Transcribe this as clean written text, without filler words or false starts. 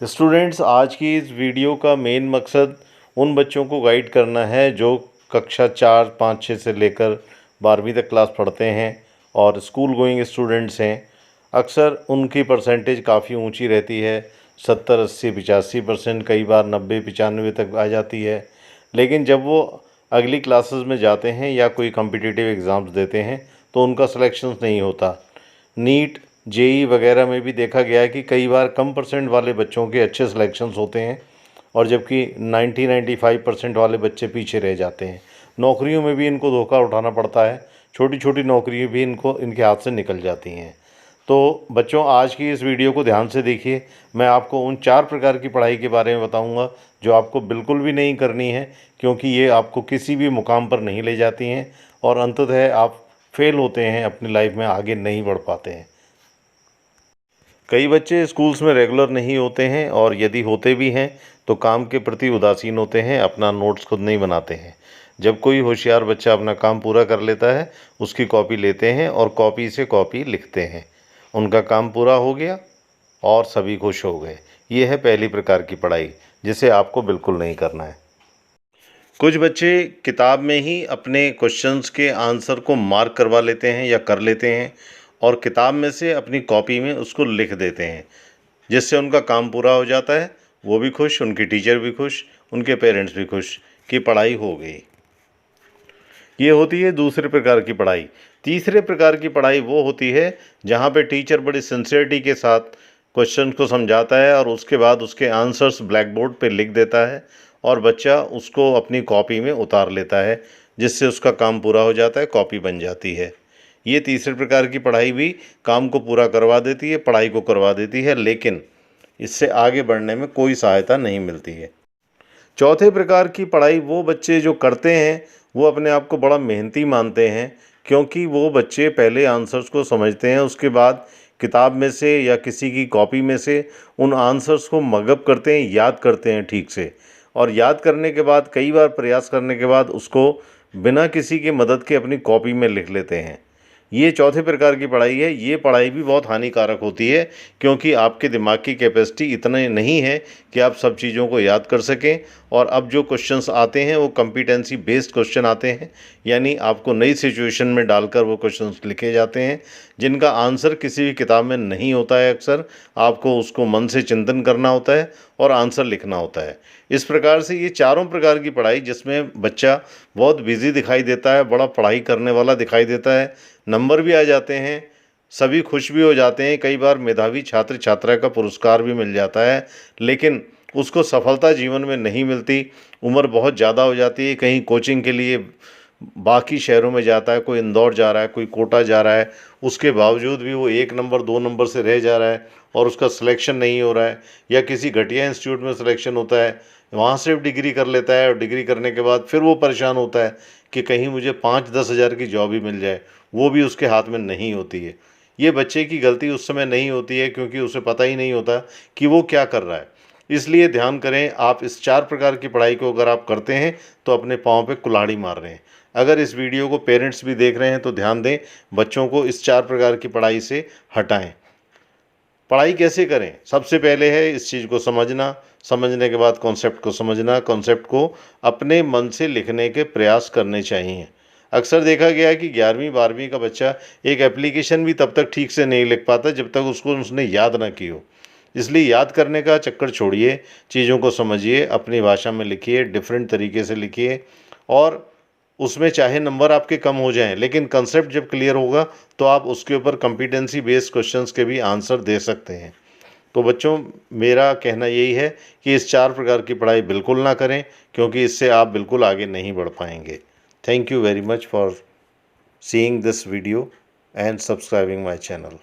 Students, आज की इस वीडियो का मेन मकसद उन बच्चों को गाइड करना है जो कक्षा 4, 5, 6 से लेकर 12वीं तक क्लास पढ़ते हैं और स्कूल गोइंग स्टूडेंट्स हैं। अक्सर उनकी परसेंटेज काफ़ी ऊंची रहती है, 70, 80, 85%, कई बार 90, 95 तक आ जाती है। लेकिन जब वो अगली क्लासेस में जाते हैं या कोई कॉम्पिटिटिव एग्ज़ाम्स देते हैं तो उनका सिलेक्शंस नहीं होता। नीट, जेई वगैरह में भी देखा गया है कि कई बार कम परसेंट वाले बच्चों के अच्छे सिलेक्शंस होते हैं और जबकि 90-95% वाले बच्चे पीछे रह जाते हैं। नौकरियों में भी इनको धोखा उठाना पड़ता है, छोटी छोटी नौकरियां भी इनके हाथ से निकल जाती हैं। तो बच्चों, आज की इस वीडियो को ध्यान से देखिए। मैं आपको उन 4 प्रकार की पढ़ाई के बारे में बताऊंगा जो आपको बिल्कुल भी नहीं करनी है, क्योंकि ये आपको किसी भी मुकाम पर नहीं ले जाती हैं और अंततः आप फेल होते हैं, अपनी लाइफ में आगे नहीं बढ़ पाते हैं। कई बच्चे स्कूल्स में रेगुलर नहीं होते हैं और यदि होते भी हैं तो काम के प्रति उदासीन होते हैं, अपना नोट्स खुद नहीं बनाते हैं। जब कोई होशियार बच्चा अपना काम पूरा कर लेता है, उसकी कॉपी लेते हैं और कॉपी से कॉपी लिखते हैं। उनका काम पूरा हो गया और सभी खुश हो गए। ये है पहली प्रकार की पढ़ाई, जिसे आपको बिल्कुल नहीं करना है। कुछ बच्चे किताब में ही अपने क्वेश्चंस के आंसर को मार्क करवा लेते हैं या कर लेते हैं और किताब में से अपनी कॉपी में उसको लिख देते हैं, जिससे उनका काम पूरा हो जाता है। वो भी खुश, उनकी टीचर भी खुश, उनके पेरेंट्स भी खुश कि पढ़ाई हो गई। ये होती है दूसरे प्रकार की पढ़ाई। तीसरे प्रकार की पढ़ाई वो होती है जहाँ पे टीचर बड़ी सिंसियरिटी के साथ क्वेश्चन को समझाता है और उसके बाद उसके आंसर्स ब्लैक बोर्ड पर लिख देता है और बच्चा उसको अपनी कॉपी में उतार लेता है, जिससे उसका काम पूरा हो जाता है, कॉपी बन जाती है। ये तीसरे प्रकार की पढ़ाई भी काम को पूरा करवा देती है, पढ़ाई को करवा देती है, लेकिन इससे आगे बढ़ने में कोई सहायता नहीं मिलती है। चौथे प्रकार की पढ़ाई वो बच्चे जो करते हैं वो अपने आप को बड़ा मेहनती मानते हैं, क्योंकि वो बच्चे पहले आंसर्स को समझते हैं, उसके बाद किताब में से या किसी की कॉपी में से उन आंसर्स को मगअप करते हैं, याद करते हैं ठीक से, और याद करने के बाद कई बार प्रयास करने के बाद उसको बिना किसी की मदद के अपनी कॉपी में लिख लेते हैं। ये चौथे प्रकार की पढ़ाई है। ये पढ़ाई भी बहुत हानिकारक होती है, क्योंकि आपके दिमाग की कैपेसिटी इतने नहीं है कि आप सब चीज़ों को याद कर सकें। और अब जो क्वेश्चंस आते हैं वो कॉम्पिटेंसी बेस्ड क्वेश्चन आते हैं, यानी आपको नई सिचुएशन में डालकर वो क्वेश्चंस लिखे जाते हैं जिनका आंसर किसी भी किताब में नहीं होता है। अक्सर आपको उसको मन से चिंतन करना होता है और आंसर लिखना होता है। इस प्रकार से ये चारों प्रकार की पढ़ाई, जिसमें बच्चा बहुत बिजी दिखाई देता है, बड़ा पढ़ाई करने वाला दिखाई देता है, नंबर भी आ जाते हैं, सभी खुश भी हो जाते हैं, कई बार मेधावी छात्र छात्रा का पुरस्कार भी मिल जाता है, लेकिन उसको सफलता जीवन में नहीं मिलती। उम्र बहुत ज़्यादा हो जाती है, कहीं कोचिंग के लिए बाकी शहरों में जाता है, कोई इंदौर जा रहा है, कोई कोटा जा रहा है, उसके बावजूद भी वो 1 नंबर 2 नंबर से रह जा रहा है और उसका सिलेक्शन नहीं हो रहा है, या किसी घटिया इंस्टीट्यूट में सिलेक्शन होता है, वहाँ से डिग्री कर लेता है और डिग्री करने के बाद फिर वो परेशान होता है कि कहीं मुझे 5-10 हज़ार की जॉब ही मिल जाए, वो भी उसके हाथ में नहीं होती है। ये बच्चे की गलती उस समय नहीं होती है, क्योंकि उसे पता ही नहीं होता कि वो क्या कर रहा है। इसलिए ध्यान करें, आप इस 4 प्रकार की पढ़ाई को अगर आप करते हैं तो अपने पाँव पे कुल्हाड़ी मार रहे हैं। अगर इस वीडियो को पेरेंट्स भी देख रहे हैं तो ध्यान दें, बच्चों को इस 4 प्रकार की पढ़ाई से हटाएं। पढ़ाई कैसे करें? सबसे पहले है इस चीज़ को समझना, समझने के बाद कॉन्सेप्ट को समझना, कॉन्सेप्ट को अपने मन से लिखने के प्रयास करने चाहिए। अक्सर देखा गया है कि 11वीं 12वीं का बच्चा एक एप्लीकेशन भी तब तक ठीक से नहीं लिख पाता जब तक उसको उसने याद ना की हो। इसलिए याद करने का चक्कर छोड़िए, चीज़ों को समझिए, अपनी भाषा में लिखिए, डिफरेंट तरीके से लिखिए, और उसमें चाहे नंबर आपके कम हो जाएं, लेकिन कंसेप्ट जब क्लियर होगा तो आप उसके ऊपर कॉम्पिटेंसी बेस्ड क्वेश्चंस के भी आंसर दे सकते हैं। तो बच्चों, मेरा कहना यही है कि इस 4 प्रकार की पढ़ाई बिल्कुल ना करें, क्योंकि इससे आप बिल्कुल आगे नहीं बढ़ पाएंगे। Thank you very much for seeing this video and subscribing my channel.